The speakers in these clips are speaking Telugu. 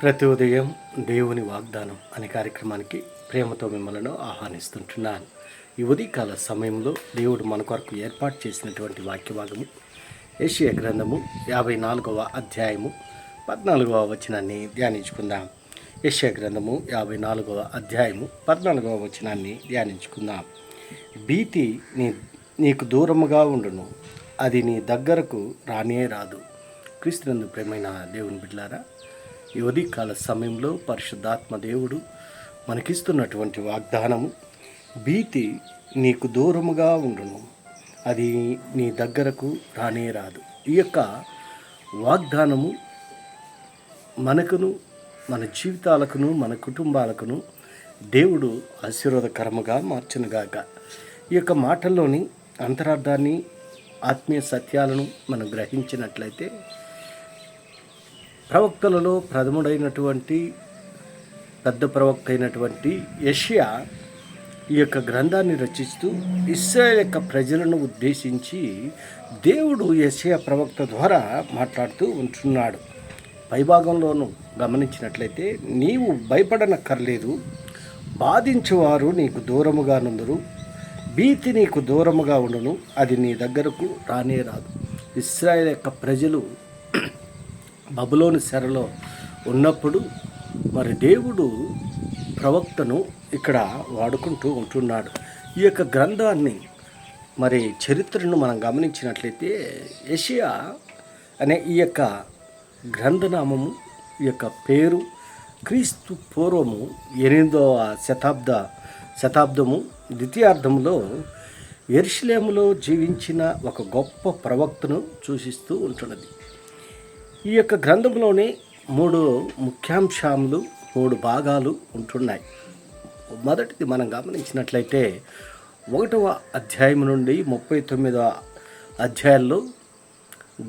ప్రతి ఉదయం దేవుని వాగ్దానం అనే కార్యక్రమానికి ప్రేమతో మిమ్మల్ని ఆహ్వానిస్తుంటున్నాను. ఈ ఉదయకాల సమయంలో దేవుడు మన కొరకు ఏర్పాటు చేసినటువంటి వాక్యభాగము యెషయా గ్రంథము 54వ అధ్యాయము 14వ వచనాన్ని ధ్యానించుకుందాం. యెషయా గ్రంథము 54వ అధ్యాయము 14వ వచనాన్ని ధ్యానించుకుందాం. భీతి నీకు దూరముగా ఉండును, అది నీ దగ్గరకు రానే రాదు. క్రీస్తునందు ప్రేమైన దేవుని బిడ్డలారా, ఈ ఉదయకాల సమయంలో పరిశుద్ధాత్మ దేవుడు మనకిస్తున్నటువంటి వాగ్దానము, భీతి నీకు దూరముగా ఉండును, అది నీ దగ్గరకు రానే రాదు. ఈ యొక్క వాగ్దానము మనకును, మన జీవితాలకును, మన కుటుంబాలకును దేవుడు ఆశీర్వాదకరముగా మార్చునుగాక. ఈ యొక్క మాటల్లోని అంతరార్థాన్ని, ఆత్మీయ సత్యాలను మనం గ్రహించినట్లయితే, ప్రవక్తలలో ప్రథముడైనటువంటి పెద్ద ప్రవక్త అయినటువంటి యెషయా ఈ యొక్క గ్రంథాన్ని రచిస్తూ ఇశ్రాయేలు యొక్క ప్రజలను ఉద్దేశించి దేవుడు యెషయా ప్రవక్త ద్వారా మాట్లాడుతూ ఉంటున్నాడు. పైభాగంలోనూ గమనించినట్లయితే, నీవు భయపడనక్కర్లేదు, బాధించువారు నీకు దూరముగా నుందురు, భీతి నీకు దూరముగా ఉండును, అది నీ దగ్గరకు రానే రాదు. ఇశ్రాయేలు యొక్క ప్రజలు బబులోను చెరలో ఉన్నప్పుడు మరి దేవుడు ప్రవక్తను ఇక్కడ వాడుకుంటూ ఉంటున్నాడు. ఈ యొక్క గ్రంథాన్ని మరి చరిత్రను మనం గమనించినట్లయితే, యెషయా అనే ఈ యొక్క గ్రంథనామము, ఈ యొక్క పేరు క్రీస్తు పూర్వము 8వ శతాబ్దము ద్వితీయార్థంలో యెరూషలేములో జీవించిన ఒక గొప్ప ప్రవక్తను సూచిస్తూ ఉంటున్నది. ఈ యొక్క గ్రంథంలోనే 3 ముఖ్యాంశాలు, 3 భాగాలు ఉంటున్నాయి. మొదటిది మనం గమనించినట్లయితే 1వ అధ్యాయం నుండి 39వ అధ్యాయంలో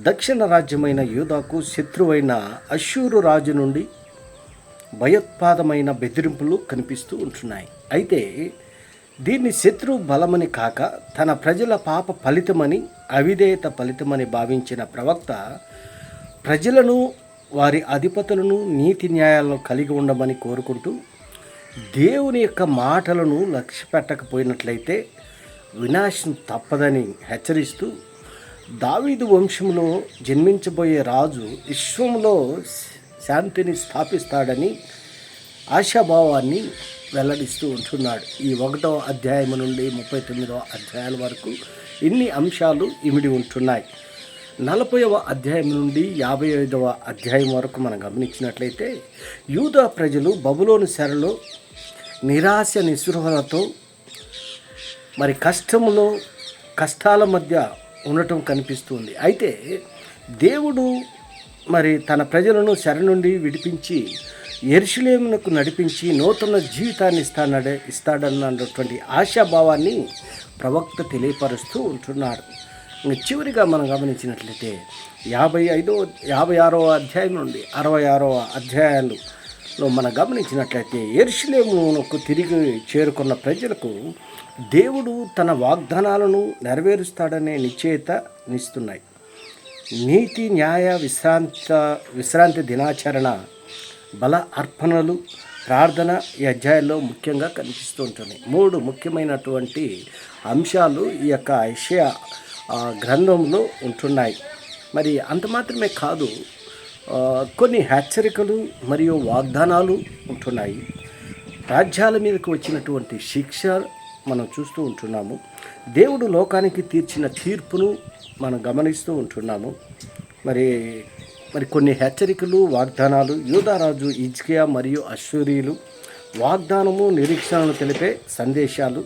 దక్షిణ రాజ్యమైన యూదాకు శత్రువైన అష్షూరు రాజు నుండి భయోత్పాదమైన బెదిరింపులు కనిపిస్తూ ఉంటున్నాయి. అయితే దీన్ని శత్రు బలమని కాక తన ప్రజల పాప ఫలితమని, అవిధేయత ఫలితమని భావించిన ప్రవక్త ప్రజలను, వారి అధిపతులను నీతి న్యాయాలను కలిగి ఉండమని కోరుకుంటూ, దేవుని యొక్క మాటలను లక్ష్య పెట్టకపోయినట్లయితే వినాశం తప్పదని హెచ్చరిస్తూ, దావీదు వంశంలో జన్మించబోయే రాజు విశ్వంలో శాంతిని స్థాపిస్తాడని ఆశాభావాన్ని వెల్లడిస్తూ ఉంటున్నాడు. ఈ 1వ అధ్యాయం నుండి 39వ అధ్యాయాల వరకు ఇన్ని అంశాలు ఇమిడి ఉంటున్నాయి. 40వ అధ్యాయం నుండి 55వ అధ్యాయం వరకు మనం గమనించినట్లయితే, యూదా ప్రజలు బబులోను చెరలో నిరాశ నిస్పృహలతో మరి కష్టాల మధ్య ఉండటం కనిపిస్తుంది. అయితే దేవుడు మరి తన ప్రజలను చెర నుండి విడిపించి యెరూషలేమునకు నడిపించి నూతన జీవితాన్ని ఇస్తాడన్నటువంటి ఆశాభావాన్ని ప్రవక్త తెలియపరుస్తూ ఉంటున్నాడు. చివరిగా మనం గమనించినట్లయితే 56వ అధ్యాయం నుండి 66వ అధ్యాయాలలో మనం గమనించినట్లయితే, యెరూషలేమునకు తిరిగి చేరుకున్న ప్రజలకు దేవుడు తన వాగ్దానాలను నెరవేరుస్తాడనే నిశ్చయితనిస్తున్నాయి. నీతి, న్యాయ, విశ్రాంతి దినాచరణ, బల అర్పణలు, ప్రార్థన ఈ అధ్యాయంలో ముఖ్యంగా కనిపిస్తూ ఉంటుంది. 3 ముఖ్యమైనటువంటి అంశాలు ఈ యొక్క యెషయా గ్రంథంలో ఉంటున్నాయి. మరి అంత మాత్రమే కాదు, కొన్ని హెచ్చరికలు మరియు వాగ్దానాలు ఉంటున్నాయి. రాజ్యాల మీదకు వచ్చినటువంటి శిక్ష మనం చూస్తూ ఉంటున్నాము. దేవుడు లోకానికి తీర్చిన తీర్పును మనం గమనిస్తూ ఉంటున్నాము. మరి కొన్ని హెచ్చరికలు, వాగ్దానాలు, యూదారాజు హిజ్కియా మరియు అష్షూరీయులు, వాగ్దానము, నిరీక్షణను తెలిపే సందేశాలు,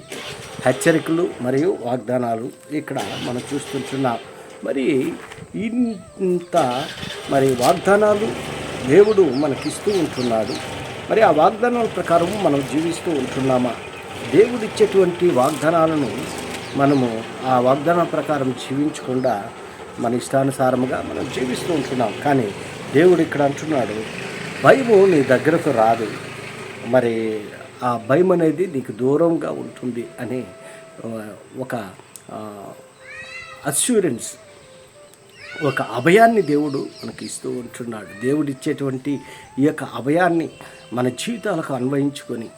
హెచ్చరికలు మరియు వాగ్దానాలు ఇక్కడ మనం చూస్తుంటున్నాం. మరి ఇంత వాగ్దానాలు దేవుడు మనకిస్తూ ఉంటున్నాడు. మరి ఆ వాగ్దానాల ప్రకారం మనం జీవిస్తూ ఉంటున్నామా? దేవుడు ఇచ్చేటువంటి వాగ్దానాలను మనము ఆ వాగ్దానం ప్రకారం జీవించకుండా మన ఇష్టానుసారముగా మనం జీవిస్తూ ఉంటున్నాం. కానీ దేవుడు ఇక్కడ అంటున్నాడు, భయము నీ దగ్గరకు రాదు, మరి ఆ భయం అనేది నీకు దూరంగా ఉంటుంది అనే ఒక అష్యూరెన్స్ ఒక అభయాన్ని దేవుడు మనకి ఇస్తూ ఉంటున్నాడు. దేవుడు ఇచ్చేటువంటి ఈ యొక్క అభయాన్ని మన జీవితాలకు అన్వయించుకొని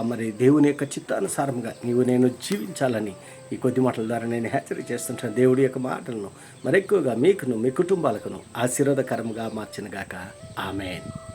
మరి దేవుని యొక్క చిత్తానుసారంగా నీవు నేను జీవించాలని ఈ కొద్ది మాటల ద్వారా నేను హెచ్చరిక చేస్తుంటాను. దేవుడి యొక్క మాటలను మరెక్కువగా మీకును మీ కుటుంబాలకును ఆశీర్వాదకరంగా మార్చినగాక. ఆమేన్.